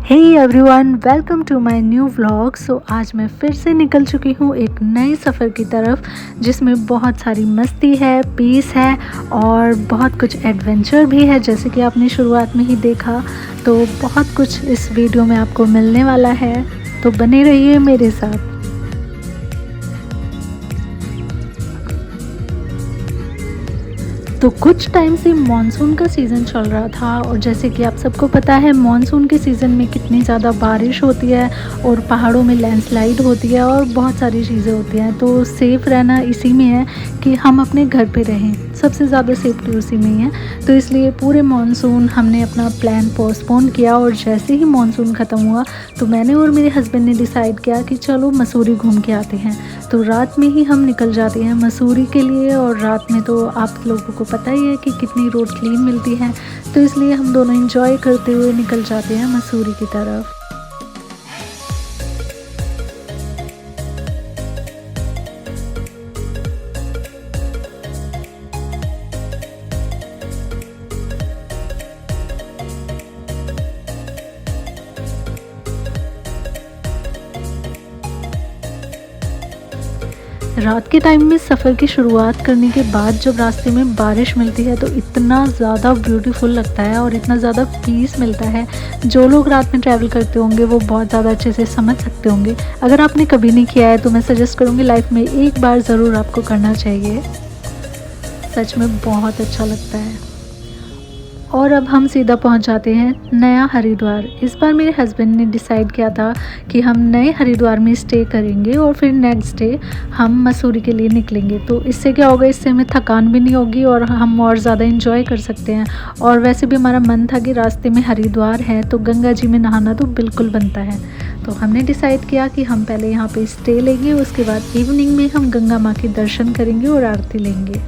Hey everyone, welcome to my new vlog. आज मैं फिर से निकल चुकी हूँ एक नए सफ़र की तरफ, जिसमें बहुत सारी मस्ती है, पीस है और बहुत कुछ एडवेंचर भी है। जैसे कि आपने शुरुआत में ही देखा, तो बहुत कुछ इस वीडियो में आपको मिलने वाला है, तो बने रहिए मेरे साथ। तो कुछ टाइम से मानसून का सीज़न चल रहा था और जैसे कि आप सबको पता है, मानसून के सीज़न में कितनी ज़्यादा बारिश होती है और पहाड़ों में लैंडस्लाइड होती है और बहुत सारी चीज़ें होती हैं। तो सेफ़ रहना इसी में है कि हम अपने घर पे रहें, सबसे ज़्यादा सेफ्टी उसी में ही है। तो इसलिए पूरे मानसून हमने अपना प्लान पोस्टपोन किया और जैसे ही मानसून ख़त्म हुआ तो मैंने और मेरे हस्बैंड ने डिसाइड किया कि चलो मसूरी घूम के आते हैं। तो रात में ही हम निकल जाते हैं मसूरी के लिए, और रात में तो आप लोगों को पता ही है कि कितनी रोड क्लीन मिलती है, तो इसलिए हम दोनों एंजॉय करते हुए निकल जाते हैं मसूरी की तरफ। रात के टाइम में सफ़र की शुरुआत करने के बाद जब रास्ते में बारिश मिलती है तो इतना ज़्यादा ब्यूटीफुल लगता है और इतना ज़्यादा पीस मिलता है। जो लोग रात में ट्रैवल करते होंगे वो बहुत ज़्यादा अच्छे से समझ सकते होंगे। अगर आपने कभी नहीं किया है तो मैं सजेस्ट करूँगी लाइफ में एक बार ज़रूर आपको करना चाहिए। सच में बहुत अच्छा लगता है। और अब हम सीधा पहुंच जाते हैं नया हरिद्वार। इस बार मेरे हस्बैंड ने डिसाइड किया था कि हम नए हरिद्वार में स्टे करेंगे और फिर नेक्स्ट डे हम मसूरी के लिए निकलेंगे। तो इससे क्या होगा, इससे हमें थकान भी नहीं होगी और हम और ज़्यादा इंजॉय कर सकते हैं। और वैसे भी हमारा मन था कि रास्ते में हरिद्वार है तो गंगा जी में नहाना तो बिल्कुल बनता है। तो हमने डिसाइड किया कि हम पहले यहाँ पर स्टे लेंगे, उसके बाद इवनिंग में हम गंगा माँ के दर्शन करेंगे और आरती लेंगे।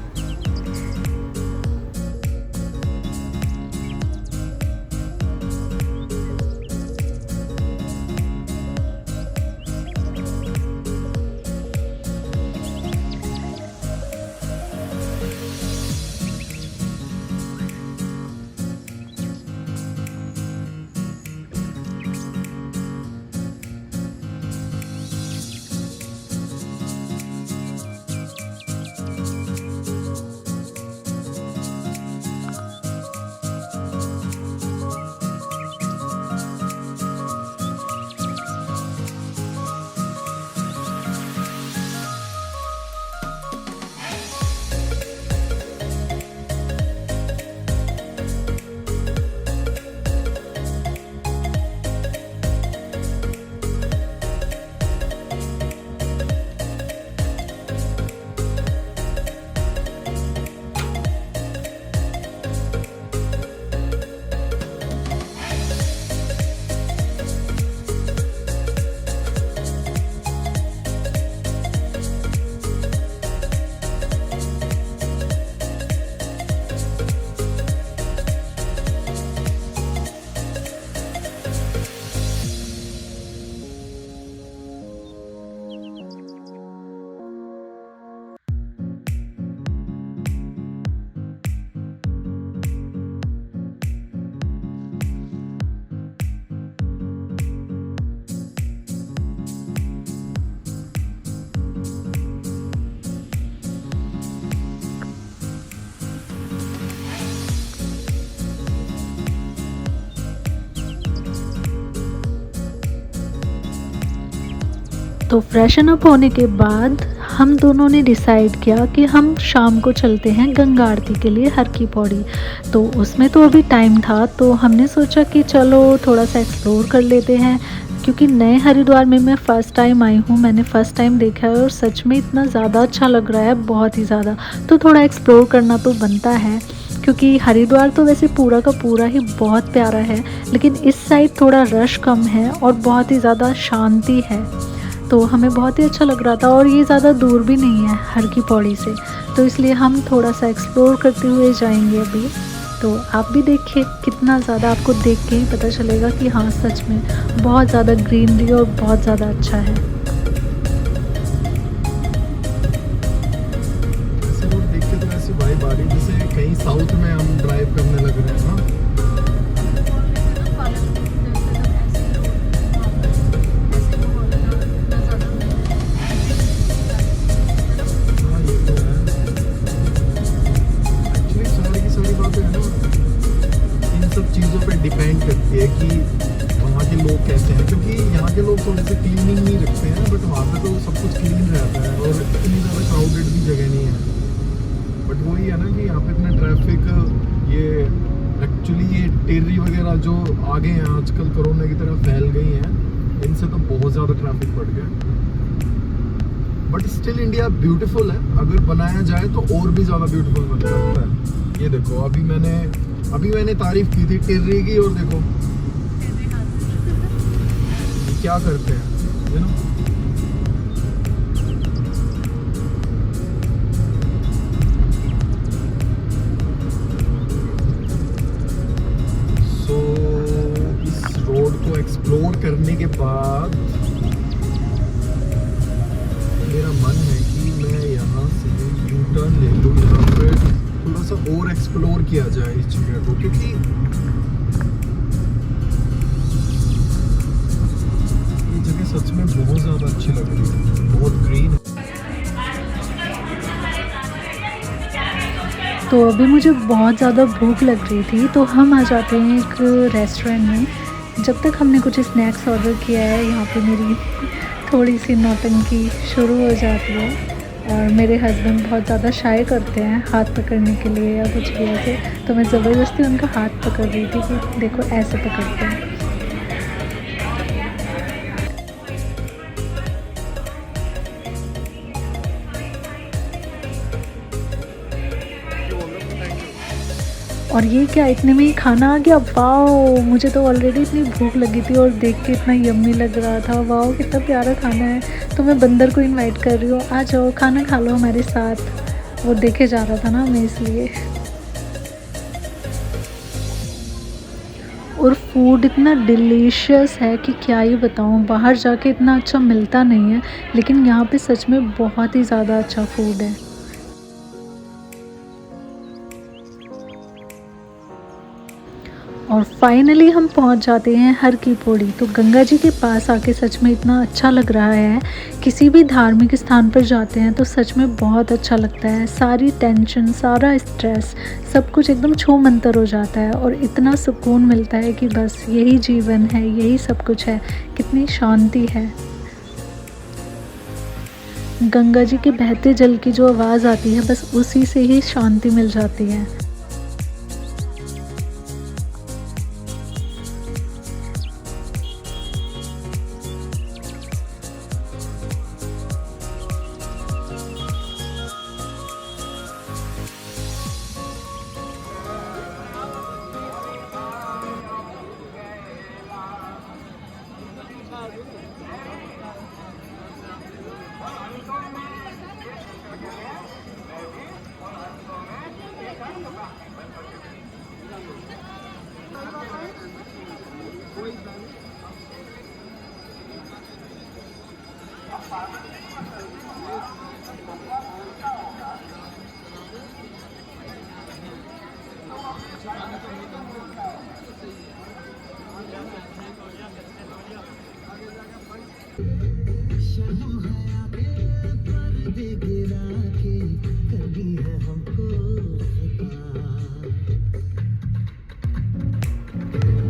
तो फ्रेशन अप होने के बाद हम दोनों ने डिसाइड किया कि हम शाम को चलते हैं गंगा आरती के लिए हर की पौड़ी। तो उसमें तो अभी टाइम था, तो हमने सोचा कि चलो थोड़ा सा एक्सप्लोर कर लेते हैं, क्योंकि नए हरिद्वार में मैं फ़र्स्ट टाइम आई हूँ, मैंने फ़र्स्ट टाइम देखा है और सच में इतना ज़्यादा अच्छा लग रहा है, बहुत ही ज़्यादा। तो थोड़ा एक्सप्लोर करना तो बनता है, क्योंकि हरिद्वार तो वैसे पूरा का पूरा ही बहुत प्यारा है, लेकिन इस साइड थोड़ा रश कम है और बहुत ही ज़्यादा शांति है। तो हमें बहुत ही अच्छा लग रहा था और ये ज़्यादा दूर भी नहीं है हर की पौड़ी से, तो इसलिए हम थोड़ा सा एक्सप्लोर करते हुए जाएंगे अभी। तो आप भी देखिए, कितना ज़्यादा आपको देख के ही पता चलेगा कि हाँ सच में बहुत ज़्यादा ग्रीनरी और बहुत ज़्यादा अच्छा है। ऐसे रोड देख के तो ऐसी वाइब आ रही है जैसे कहीं साउथ में हम ड्राइव करने लग रहे हैं ना। लोग कहते हैं, क्योंकि यहाँ के लोग थोड़े से क्लीनिंग नहीं रखते हैं, बट वहाँ पे तो सब कुछ क्लीन रहता है और इतनी ज़्यादा क्राउडेड भी जगह नहीं है। बट वही है ना कि यहाँ पे इतना ट्रैफिक, ये एक्चुअली ये टेर्री वगैरह जो आ गए हैं आजकल, कोरोना की तरह फैल गई हैं, इनसे तो बहुत ज़्यादा ट्रैफिक बढ़ गया। बट स्टिल इंडिया ब्यूटीफुल है, अगर बनाया जाए तो और भी ज़्यादा ब्यूटीफुल बन सकता है। ये देखो, अभी मैंने तारीफ की थी टेर्री की, और देखो क्या करते हैं, यू नो। सो इस रोड को एक्सप्लोर करने के बाद मेरा मन है कि मैं यहाँ से यू टर्न ले लूँ, यहाँ पे थोड़ा सा और एक्सप्लोर किया जाए इस जगह को, क्योंकि ये जगह सच में बहुत ज़्यादा अच्छी लग रही है, बहुत ग्रीन है। तो अभी मुझे बहुत ज़्यादा भूख लग रही थी, तो हम आ जाते हैं एक रेस्टोरेंट में। जब तक हमने कुछ स्नैक्स ऑर्डर किया है, यहाँ पे मेरी थोड़ी सी नौटंकी शुरू हो जाती है। और मेरे हस्बैंड बहुत ज़्यादा शाय करते हैं हाथ पकड़ने के लिए या कुछ भी ऐसे, तो मैं ज़बरदस्ती उनका हाथ पकड़ रही थी कि देखो ऐसे पकड़ते हैं। और ये क्या, इतने में ही खाना आ गया, वाओ। मुझे तो ऑलरेडी इतनी भूख लगी थी और देख के इतना यम्मी लग रहा था, वाओ कितना प्यारा खाना है। तो मैं बंदर को इनवाइट कर रही हूँ, आ जाओ खाना खा लो हमारे साथ। वो देखे जा रहा था ना, मैं इसलिए। और फूड इतना डिलीशियस है कि क्या ही बताऊँ, बाहर जाके इतना अच्छा मिलता नहीं है, लेकिन यहाँ पे सच में बहुत ही ज़्यादा अच्छा फूड है। और फाइनली हम पहुंच जाते हैं हर की पौड़ी। तो गंगा जी के पास आके सच में इतना अच्छा लग रहा है। किसी भी धार्मिक स्थान पर जाते हैं तो सच में बहुत अच्छा लगता है। सारी टेंशन, सारा स्ट्रेस, सब कुछ एकदम छू मंतर हो जाता है और इतना सुकून मिलता है कि बस यही जीवन है, यही सब कुछ है। कितनी शांति है। गंगा जी के बहते जल की जो आवाज़ आती है, बस उसी से ही शांति मिल जाती है।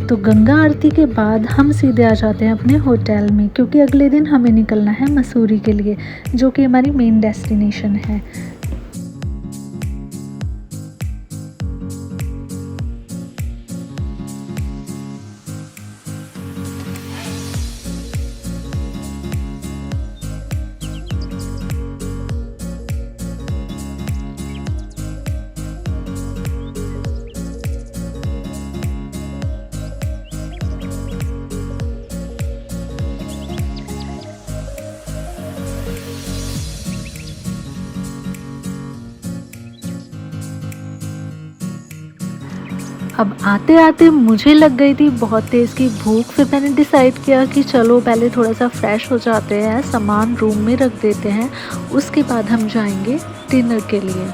तो गंगा आरती के बाद हम सीधे आ जाते हैं अपने होटल में, क्योंकि अगले दिन हमें निकलना है मसूरी के लिए, जो कि हमारी मेन डेस्टिनेशन है। अब आते आते मुझे लग गई थी बहुत तेज़ की भूख। फिर मैंने डिसाइड किया कि चलो पहले थोड़ा सा फ्रेश हो जाते हैं, सामान रूम में रख देते हैं, उसके बाद हम जाएंगे डिनर के लिए।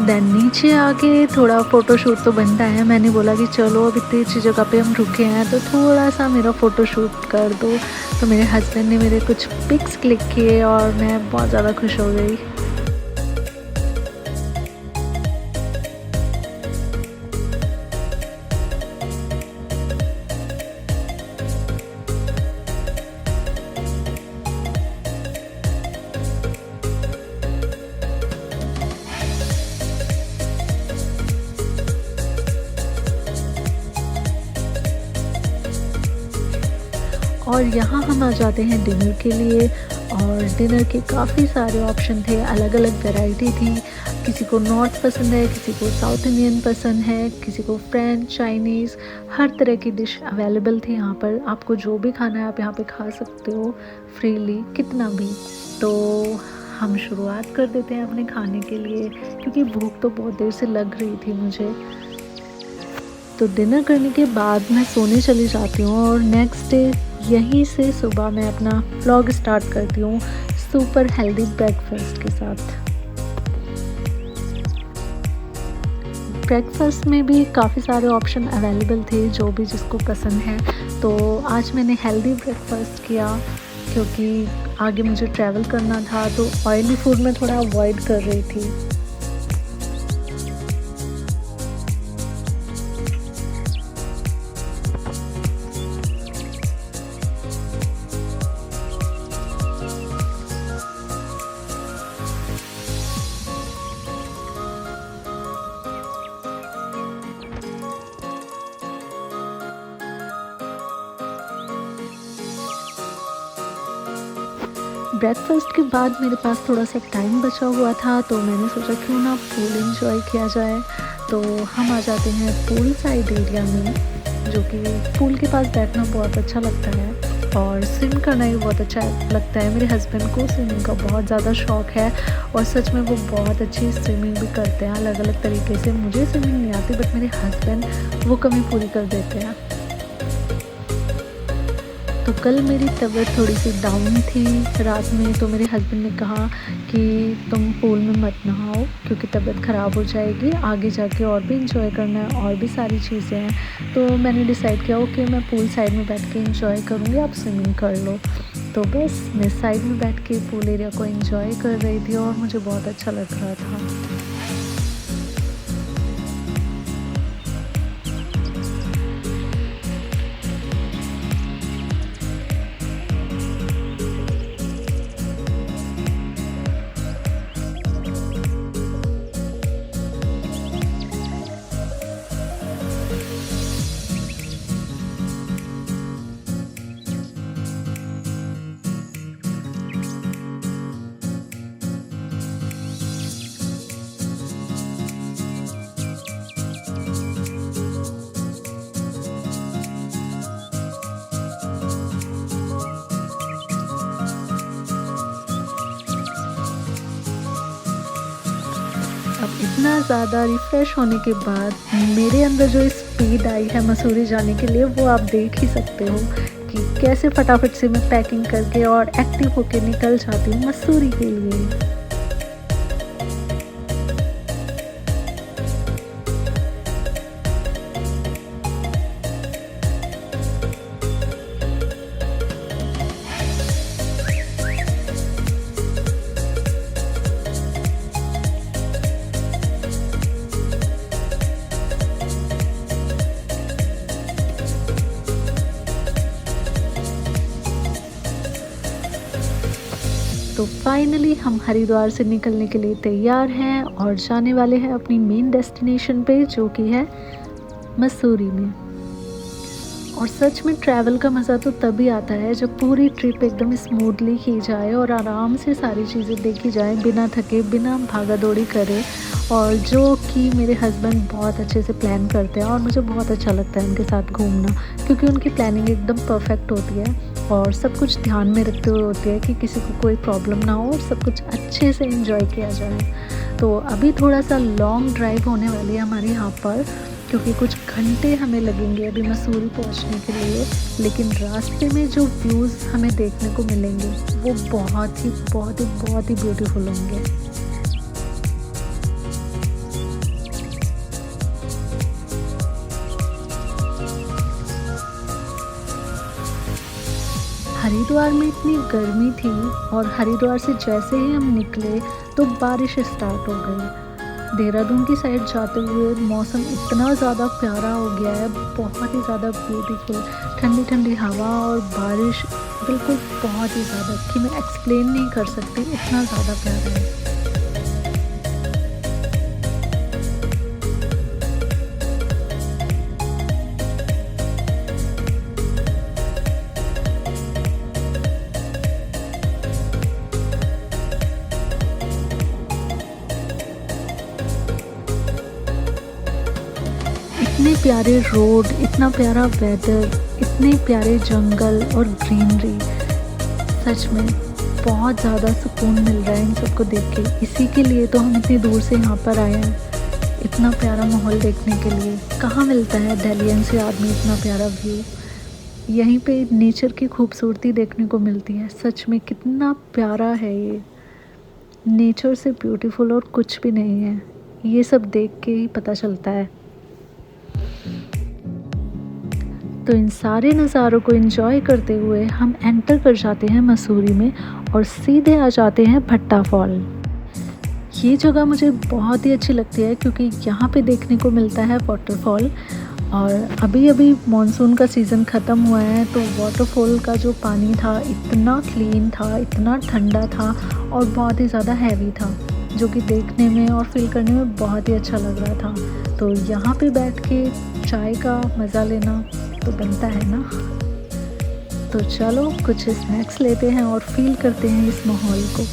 देन नीचे आके थोड़ा फ़ोटोशूट तो बनता है। मैंने बोला कि चलो अब इतनी अच्छी जगह पे हम रुके हैं तो थोड़ा सा मेरा फ़ोटोशूट कर दो। तो मेरे हस्बैंड ने मेरे कुछ पिक्स क्लिक किए और मैं बहुत ज़्यादा खुश हो गई। और यहाँ हम आ जाते हैं डिनर के लिए। और डिनर के काफ़ी सारे ऑप्शन थे, अलग अलग वैरायटी थी। किसी को नॉर्थ पसंद है, किसी को साउथ इंडियन पसंद है, किसी को फ्रेंच, चाइनीज़, हर तरह की डिश अवेलेबल थी यहाँ पर। आपको जो भी खाना है आप यहाँ पे खा सकते हो फ्रीली, कितना भी। तो हम शुरुआत कर देते हैं अपने खाने के लिए, क्योंकि भूख तो बहुत देर से लग रही थी मुझे। तो डिनर करने के बाद मैं सोने चली जाती हूँ और नेक्स्ट डे यहीं से सुबह मैं अपना व्लॉग स्टार्ट करती हूँ सुपर हेल्दी ब्रेकफास्ट के साथ। ब्रेकफास्ट में भी काफ़ी सारे ऑप्शन अवेलेबल थे, जो भी जिसको पसंद है। तो आज मैंने हेल्दी ब्रेकफास्ट किया, क्योंकि आगे मुझे ट्रैवल करना था, तो ऑयली फूड मैं थोड़ा अवॉइड कर रही थी। ब्रेकफास्ट के बाद मेरे पास थोड़ा सा टाइम बचा हुआ था, तो मैंने सोचा क्यों ना पूल एंजॉय किया जाए। तो हम आ जाते हैं पूल साइड एरिया में, जो कि पूल के पास बैठना बहुत अच्छा लगता है और स्विम करना भी बहुत अच्छा लगता है। मेरे हस्बैंड को स्विमिंग का बहुत ज़्यादा शौक़ है और सच में वो बहुत अच्छी स्विमिंग भी करते हैं अलग अलग तरीके से। मुझे स्विमिंग नहीं आती, बट मेरे हस्बैंड वो कमी पूरी कर देते हैं। तो कल मेरी तबीयत थोड़ी सी डाउन थी रात में, तो मेरे हस्बैंड ने कहा कि तुम पूल में मत नहाओ, क्योंकि तबीयत ख़राब हो जाएगी, आगे जाके और भी इंजॉय करना है, और भी सारी चीज़ें हैं। तो मैंने डिसाइड किया ओके मैं पूल साइड में बैठ के इंजॉय करूँगी, आप स्विमिंग कर लो। तो बस मैं साइड में बैठ के पूल एरिया को इंजॉय कर रही थी और मुझे बहुत अच्छा लग रहा था। अब इतना ज़्यादा रिफ़्रेश होने के बाद मेरे अंदर जो स्पीड आई है मसूरी जाने के लिए, वो आप देख ही सकते हो कि कैसे फटाफट से मैं पैकिंग करके और एक्टिव होके निकल जाती हूँ मसूरी के लिए। तो फाइनली हम हरिद्वार से निकलने के लिए तैयार हैं और जाने वाले हैं अपनी मेन डेस्टिनेशन पे, जो कि है मसूरी में। और सच में ट्रैवल का मज़ा तो तभी आता है जब पूरी ट्रिप एकदम स्मूथली की जाए और आराम से सारी चीज़ें देखी जाए, बिना थके, बिना भागा दौड़ी करे। और जो कि मेरे हस्बैंड बहुत अच्छे से प्लान करते हैं और मुझे बहुत अच्छा लगता है उनके साथ घूमना, क्योंकि उनकी प्लानिंग एकदम परफेक्ट होती है और सब कुछ ध्यान में रखते हुए होती है कि किसी को कोई प्रॉब्लम ना हो और सब कुछ अच्छे से एंजॉय किया जाए। तो अभी थोड़ा सा लॉन्ग ड्राइव होने वाली है हमारे यहाँ पर, क्योंकि कुछ घंटे हमें लगेंगे अभी मसूरी पहुँचने के लिए। लेकिन रास्ते में जो व्यूज़ हमें देखने को मिलेंगे वो बहुत ही ब्यूटीफुल होंगे। हरिद्वार में इतनी गर्मी थी और हरिद्वार से जैसे ही हम निकले तो बारिश स्टार्ट हो गई। देहरादून की साइड जाते हुए मौसम इतना ज़्यादा प्यारा हो गया है, बहुत ही ज़्यादा ब्यूटीफुल, ठंडी ठंडी हवा और बारिश, बिल्कुल बहुत ही ज़्यादा कि मैं एक्सप्लेन नहीं कर सकती, इतना ज़्यादा प्यारा है। प्यारे रोड, इतना प्यारा वेदर, इतने प्यारे जंगल और ग्रीनरी, सच में बहुत ज़्यादा सुकून मिल रहा है इन सबको देख के। इसी के लिए तो हम इतनी दूर से यहाँ पर आए हैं, इतना प्यारा माहौल देखने के लिए। कहाँ मिलता है दिल्ली एनसीआर में इतना प्यारा व्यू। यहीं पे नेचर की खूबसूरती देखने को मिलती है। सच में कितना प्यारा है ये, नेचर से ब्यूटीफुल और कुछ भी नहीं है। ये सब देख के ही पता चलता है। तो इन सारे नज़ारों को एंजॉय करते हुए हम एंटर कर जाते हैं मसूरी में और सीधे आ जाते हैं भट्टा फॉल। ये जगह मुझे बहुत ही अच्छी लगती है क्योंकि यहाँ पे देखने को मिलता है वाटरफॉल। और अभी अभी मॉनसून का सीज़न ख़त्म हुआ है तो वाटरफॉल का जो पानी था इतना क्लीन था, इतना ठंडा था और बहुत ही ज़्यादा हैवी था, जो कि देखने में और फील करने में बहुत ही अच्छा लग रहा था। तो यहाँ पे बैठ के चाय का मज़ा लेना तो बनता है ना। तो चलो कुछ स्नैक्स लेते हैं और फील करते हैं इस माहौल को।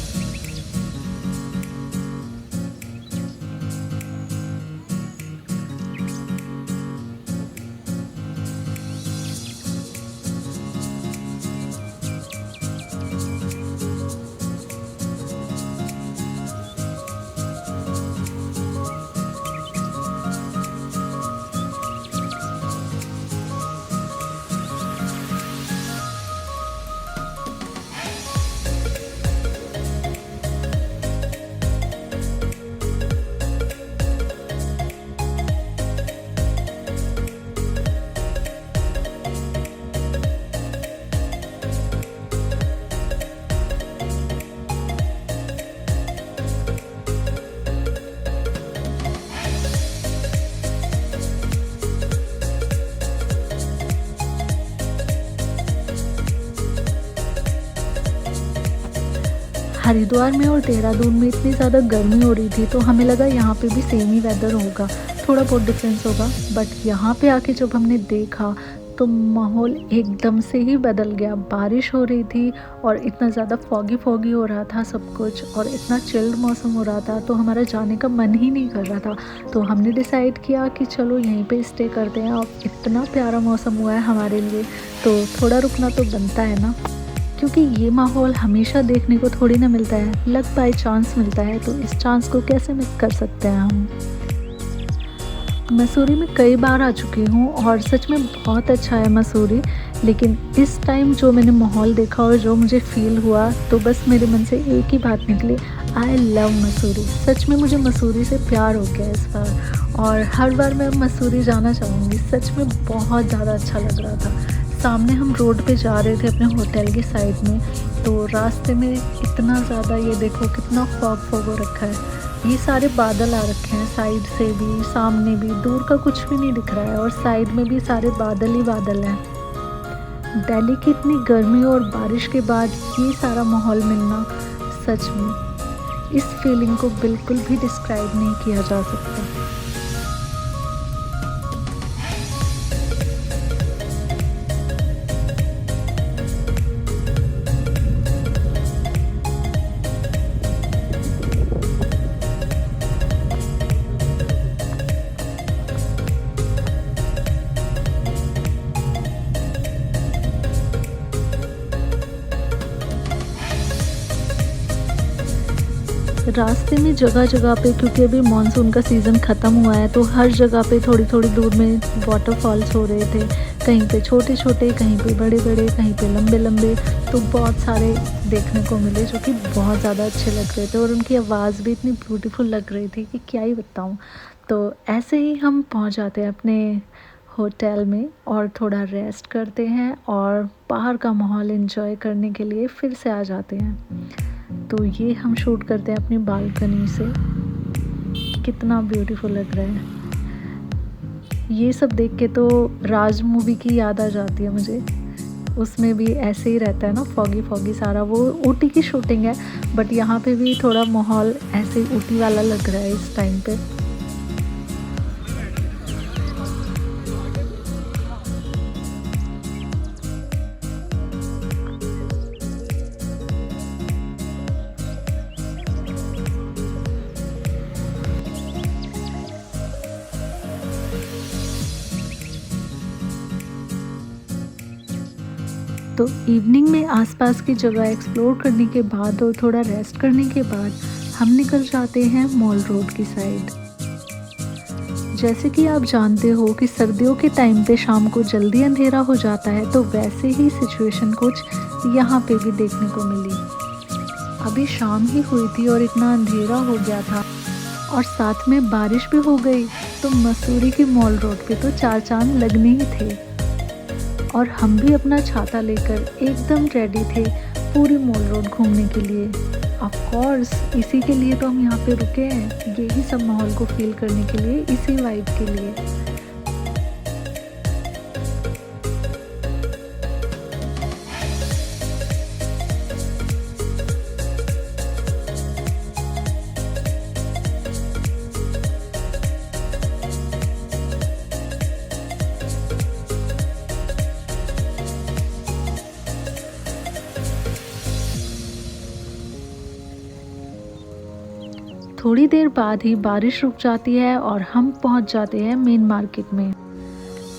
हरिद्वार में और देहरादून में इतनी ज़्यादा गर्मी हो रही थी तो हमें लगा यहाँ पे भी सेम ही वेदर होगा, थोड़ा बहुत डिफरेंस होगा। बट यहाँ पे आके जब हमने देखा तो माहौल एकदम से ही बदल गया। बारिश हो रही थी और इतना ज़्यादा फॉगी हो रहा था सब कुछ, और इतना चिल्ड मौसम हो रहा था तो हमारा जाने का मन ही नहीं कर रहा था। तो हमने डिसाइड किया कि चलो यहीं पे स्टे करते हैं। और इतना प्यारा मौसम हुआ है हमारे लिए तो थोड़ा रुकना तो बनता है ना, क्योंकि ये माहौल हमेशा देखने को थोड़ी ना मिलता है, लक बाय चांस मिलता है। तो इस चांस को कैसे मिस कर सकते हैं हम। मसूरी में कई बार आ चुकी हूँ और सच में बहुत अच्छा है मसूरी, लेकिन इस टाइम जो मैंने माहौल देखा और जो मुझे फील हुआ तो बस मेरे मन से एक ही बात निकली, आई लव मसूरी। सच में मुझे मसूरी से प्यार हो गया इस बार, और हर बार मैं मसूरी जाना चाहूँगी। सच में बहुत ज़्यादा अच्छा लग रहा था। सामने हम रोड पे जा रहे थे अपने होटल की साइड में, तो रास्ते में इतना ज़्यादा, ये देखो कितना फॉग हो रखा है, ये सारे बादल आ रखे हैं, साइड से भी सामने भी, दूर का कुछ भी नहीं दिख रहा है और साइड में भी सारे बादल ही बादल हैं। दिल्ली की इतनी गर्मी और बारिश के बाद ये सारा माहौल मिलना, सच में इस फीलिंग को बिल्कुल भी डिस्क्राइब नहीं किया जा सकता। रास्ते में जगह जगह पे, क्योंकि अभी मानसून का सीज़न ख़त्म हुआ है तो हर जगह पे थोड़ी थोड़ी दूर में वाटरफॉल्स हो रहे थे। कहीं पे छोटे छोटे, कहीं पे बड़े बड़े, कहीं पे लंबे लंबे, तो बहुत सारे देखने को मिले जो कि बहुत ज़्यादा अच्छे लग रहे थे और उनकी आवाज़ भी इतनी ब्यूटीफुल लग रही थी कि क्या ही बताऊँ। तो ऐसे ही हम पहुँच जाते हैं अपने होटल में और थोड़ा रेस्ट करते हैं और बाहर का माहौल एंजॉय करने के लिए फिर से आ जाते हैं। तो ये हम शूट करते हैं अपनी बालकनी से, कितना ब्यूटीफुल लग रहा है। ये सब देख के तो राज मूवी की याद आ जाती है मुझे। उसमें भी ऐसे ही रहता है ना, फॉगी सारा। वो ऊटी की शूटिंग है बट यहाँ पे भी थोड़ा माहौल ऐसे ऊटी वाला लग रहा है इस टाइम पे। तो इवनिंग में आसपास की जगह एक्सप्लोर करने के बाद और थोड़ा रेस्ट करने के बाद हम निकल जाते हैं मॉल रोड की साइड। जैसे कि आप जानते हो कि सर्दियों के टाइम पे शाम को जल्दी अंधेरा हो जाता है, तो वैसे ही सिचुएशन कुछ यहाँ पे भी देखने को मिली। अभी शाम ही हुई थी और इतना अंधेरा हो गया था और साथ में बारिश भी हो गई, तो मसूरी की मॉल रोड पे तो चार चांद लगने ही थे। और हम भी अपना छाता लेकर एकदम रेडी थे पूरी मॉल रोड घूमने के लिए। ऑफ कोर्स इसी के लिए तो हम यहाँ पे रुके हैं, यही सब माहौल को फील करने के लिए, इसी वाइब के लिए। थोड़ी देर बाद ही बारिश रुक जाती है और हम पहुंच जाते हैं मेन मार्केट में।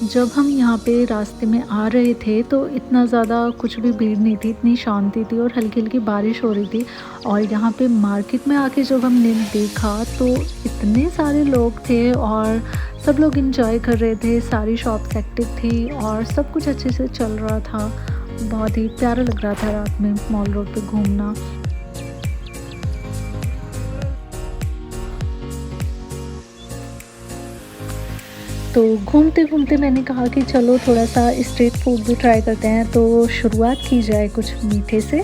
जब हम यहाँ पे रास्ते में आ रहे थे तो इतना ज़्यादा कुछ भी भीड़ नहीं थी, इतनी शांति थी और हल्की हल्की बारिश हो रही थी। और यहाँ पे मार्केट में आके जब हमने देखा तो इतने सारे लोग थे और सब लोग इंजॉय कर रहे थे, सारी शॉप्स एक्टिव थी और सब कुछ अच्छे से चल रहा था। बहुत ही प्यारा लग रहा था रात में मॉल रोड पे घूमना। तो घूमते घूमते मैंने कहा कि चलो थोड़ा सा स्ट्रीट फूड भी ट्राई करते हैं, तो शुरुआत की जाए कुछ मीठे से।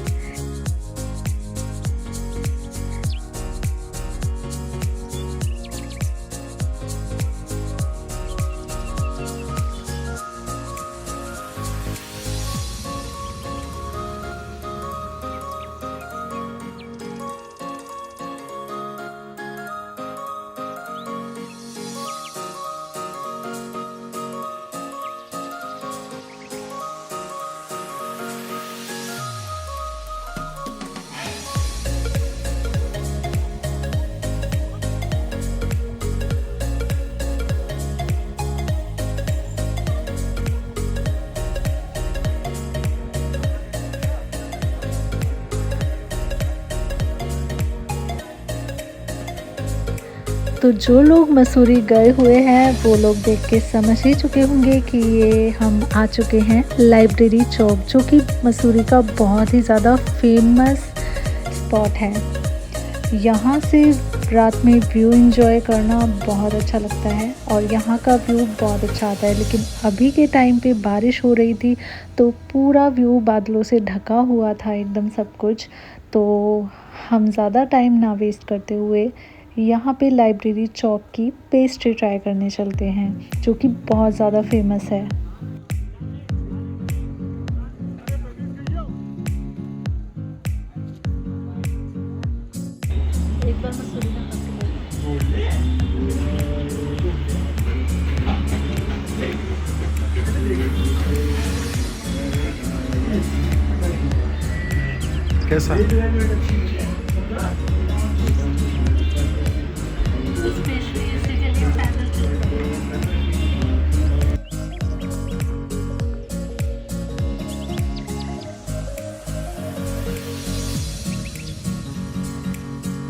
तो जो लोग मसूरी गए हुए हैं वो लोग देख के समझ ही चुके होंगे कि ये हम आ चुके हैं लाइब्रेरी चौक, जो कि मसूरी का बहुत ही ज़्यादा फेमस स्पॉट है। यहाँ से रात में व्यू एंजॉय करना बहुत अच्छा लगता है और यहाँ का व्यू बहुत अच्छा आता है। लेकिन अभी के टाइम पे बारिश हो रही थी तो पूरा व्यू बादलों से ढका हुआ था एकदम सब कुछ। तो हम ज़्यादा टाइम ना वेस्ट करते हुए यहाँ पे लाइब्रेरी चौक की पेस्ट्री ट्राई करने चलते हैं, जो कि बहुत ज़्यादा फेमस है। एक बार मसूरी में कैसा?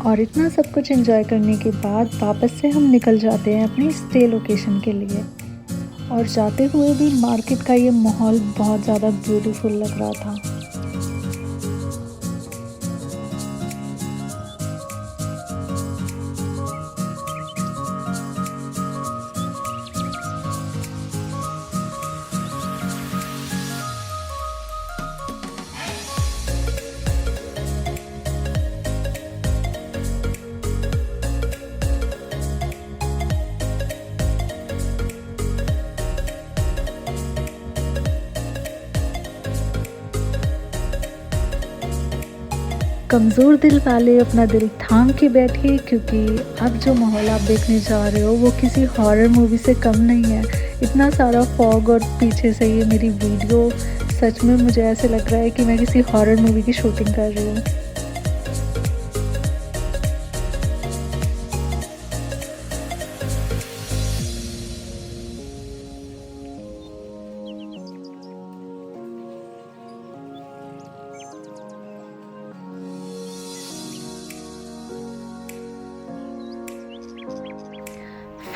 और इतना सब कुछ एंजॉय करने के बाद वापस से हम निकल जाते हैं अपनी स्टे लोकेशन के लिए। और जाते हुए भी मार्केट का ये माहौल बहुत ज़्यादा ब्यूटीफुल लग रहा था। कमज़ोर दिल वाले अपना दिल थाम के बैठिए, क्योंकि अब जो माहौल आप देखने जा रहे हो वो किसी हॉरर मूवी से कम नहीं है। इतना सारा फॉग और पीछे से ये मेरी वीडियो, सच में मुझे ऐसे लग रहा है कि मैं किसी हॉरर मूवी की शूटिंग कर रही हूँ।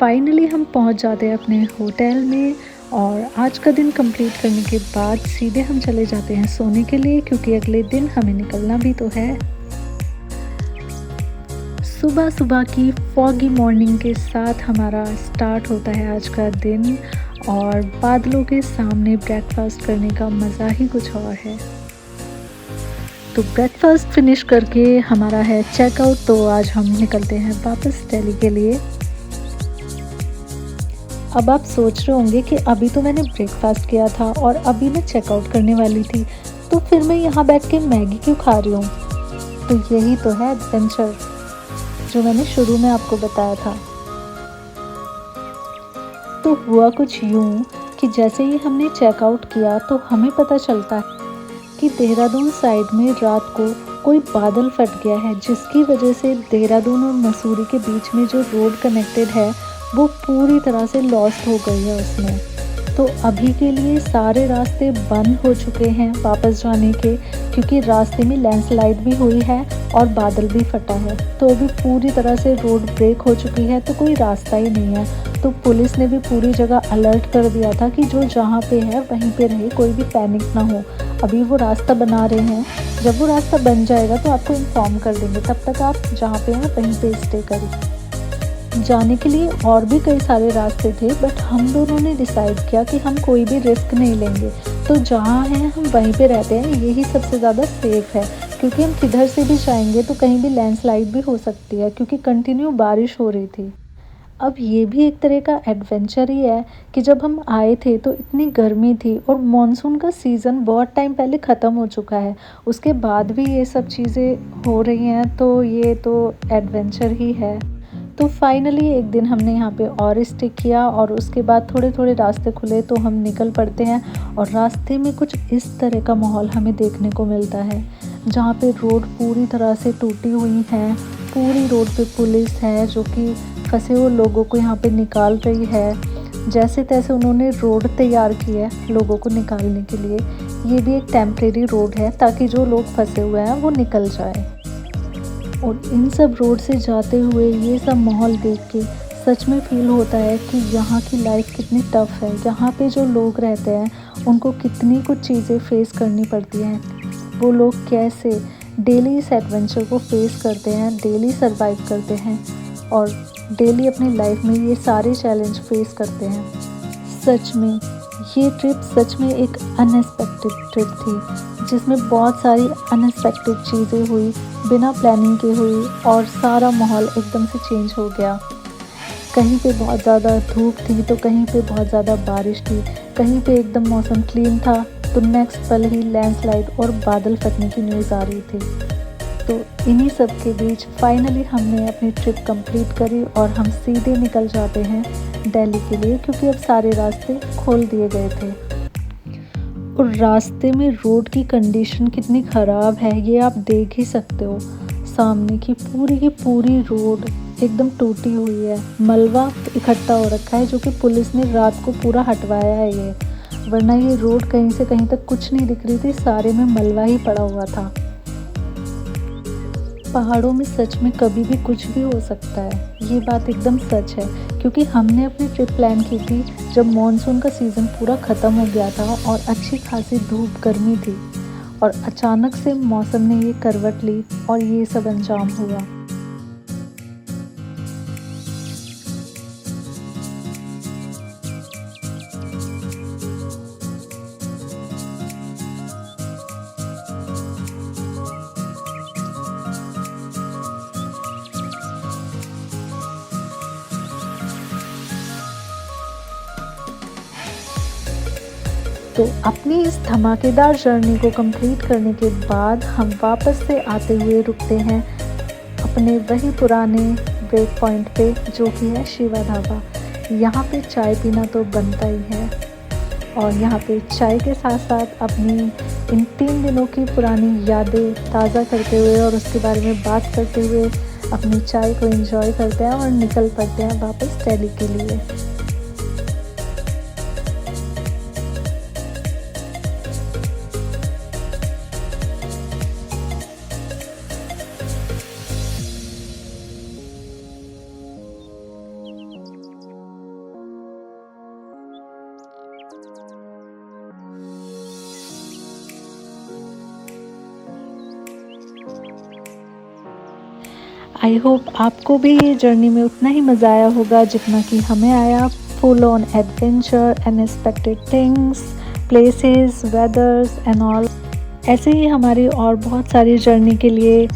फाइनली हम पहुंच जाते हैं अपने होटल में और आज का दिन कंप्लीट करने के बाद सीधे हम चले जाते हैं सोने के लिए, क्योंकि अगले दिन हमें निकलना भी तो है। सुबह सुबह की फॉगी मॉर्निंग के साथ हमारा स्टार्ट होता है आज का दिन और बादलों के सामने ब्रेकफास्ट करने का मज़ा ही कुछ और है। तो ब्रेकफास्ट फिनिश करके हमारा है चेकआउट, तो आज हम निकलते हैं वापस दिल्ली के लिए। अब आप सोच रहे होंगे कि अभी तो मैंने ब्रेकफास्ट किया था और अभी मैं चेकआउट करने वाली थी, तो फिर मैं यहाँ बैठ के मैगी क्यों खा रही हूँ। तो यही तो है एडवेंचर जो मैंने शुरू में आपको बताया था। तो हुआ कुछ यूँ कि जैसे ही हमने चेकआउट किया तो हमें पता चलता है कि देहरादून साइड में रात को कोई बादल फट गया है, जिसकी वजह से देहरादून और मसूरी के बीच में जो रोड कनेक्टेड है वो पूरी तरह से लॉस्ट हो गई है उसमें। तो अभी के लिए सारे रास्ते बंद हो चुके हैं वापस जाने के, क्योंकि रास्ते में लैंडस्लाइड भी हुई है और बादल भी फटा है। तो अभी पूरी तरह से रोड ब्रेक हो चुकी है, तो कोई रास्ता ही नहीं है। तो पुलिस ने भी पूरी जगह अलर्ट कर दिया था कि जो जहाँ पे है वहीं पे रहे, कोई भी पैनिक ना हो। अभी वो रास्ता बना रहे हैं, जब वो रास्ता बन जाएगा तो आपको इन्फॉर्म कर देंगे। तब तक आप जहाँ पे हैं वहीं पे स्टे करिए। जाने के लिए और भी कई सारे रास्ते थे, बट हम दोनों ने डिसाइड किया कि हम कोई भी रिस्क नहीं लेंगे। तो जहाँ हैं हम वहीं पे रहते हैं, यही सबसे ज़्यादा सेफ़ है, क्योंकि हम किधर से भी जाएंगे तो कहीं भी लैंडस्लाइड भी हो सकती है, क्योंकि कंटिन्यू बारिश हो रही थी। अब ये भी एक तरह का एडवेंचर ही है कि जब हम आए थे तो इतनी गर्मी थी और मॉनसून का सीज़न बहुत टाइम पहले ख़त्म हो चुका है, उसके बाद भी ये सब चीज़ें हो रही हैं, तो ये तो एडवेंचर ही है। तो फाइनली एक दिन हमने यहाँ पे और स्टे किया और उसके बाद थोड़े थोड़े रास्ते खुले तो हम निकल पड़ते हैं। और रास्ते में कुछ इस तरह का माहौल हमें देखने को मिलता है, जहाँ पे रोड पूरी तरह से टूटी हुई है। पूरी रोड पे पुलिस है जो कि फंसे हुए लोगों को यहाँ पे निकाल रही है। जैसे तैसे उन्होंने रोड तैयार की है लोगों को निकालने के लिए। ये भी एक टेम्परेरी रोड है ताकि जो लोग फंसे हुए हैं वो निकल जाए। और इन सब रोड से जाते हुए ये सब माहौल देख के सच में फ़ील होता है कि यहाँ की लाइफ कितनी टफ़ है। यहाँ पे जो लोग रहते हैं उनको कितनी कुछ चीज़ें फ़ेस करनी पड़ती हैं। वो लोग कैसे डेली इस एडवेंचर को फेस करते हैं, डेली सरवाइव करते हैं और डेली अपनी लाइफ में ये सारे चैलेंज फेस करते हैं। सच में ये ट्रिप सच में एक अनएक्सपेक्टेड ट्रिप थी, जिसमें बहुत सारी अनएक्सपेक्टेड चीज़ें हुई, बिना प्लानिंग के हुई और सारा माहौल एकदम से चेंज हो गया। कहीं पे बहुत ज़्यादा धूप थी तो कहीं पे बहुत ज़्यादा बारिश थी, कहीं पे एकदम मौसम क्लीन था तो नेक्स्ट पल ही लैंडस्लाइड और बादल फटने की न्यूज़ आ रही थी। तो इन्हीं सब के बीच फाइनली हमने अपनी ट्रिप कंप्लीट करी और हम सीधे निकल जाते हैं दिल्ली के लिए, क्योंकि अब सारे रास्ते खोल दिए गए थे। और रास्ते में रोड की कंडीशन कितनी ख़राब है ये आप देख ही सकते हो। सामने की पूरी रोड एकदम टूटी हुई है, मलबा इकट्ठा हो रखा है जो कि पुलिस ने रात को पूरा हटवाया है ये, वरना ये रोड कहीं से कहीं तक कुछ नहीं दिख रही थी, सारे में मलबा ही पड़ा हुआ था। पहाड़ों में सच में कभी भी कुछ भी हो सकता है, ये बात एकदम सच है। क्योंकि हमने अपनी ट्रिप प्लान की थी जब मॉनसून का सीज़न पूरा ख़त्म हो गया था और अच्छी खासी धूप गर्मी थी, और अचानक से मौसम ने ये करवट ली और ये सब अंजाम हुआ। तो अपनी इस धमाकेदार जर्नी को कंप्लीट करने के बाद हम वापस से आते हुए रुकते हैं अपने वही पुराने ब्रेक पॉइंट पे, जो कि है शिवा ढाबा। यहाँ पे चाय पीना तो बनता ही है और यहाँ पे चाय के साथ साथ अपनी इन 3 दिनों की पुरानी यादें ताज़ा करते हुए और उसके बारे में बात करते हुए अपनी चाय को एंजॉय करते हैं और निकल पड़ते हैं वापस दिल्ली के लिए। आई होप आपको भी ये जर्नी में उतना ही मज़ा आया होगा जितना कि हमें आया। Full on adventure, unexpected things, places, वेदर्स and all. ऐसे ही हमारी और बहुत सारी जर्नी के लिए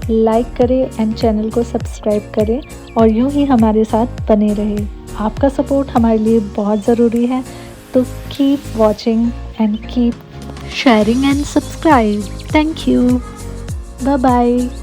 लाइक करें एंड चैनल को सब्सक्राइब करें और यूं ही हमारे साथ बने रहे। आपका सपोर्ट हमारे लिए बहुत ज़रूरी है, तो keep watching and keep sharing and subscribe. Thank you. Bye bye.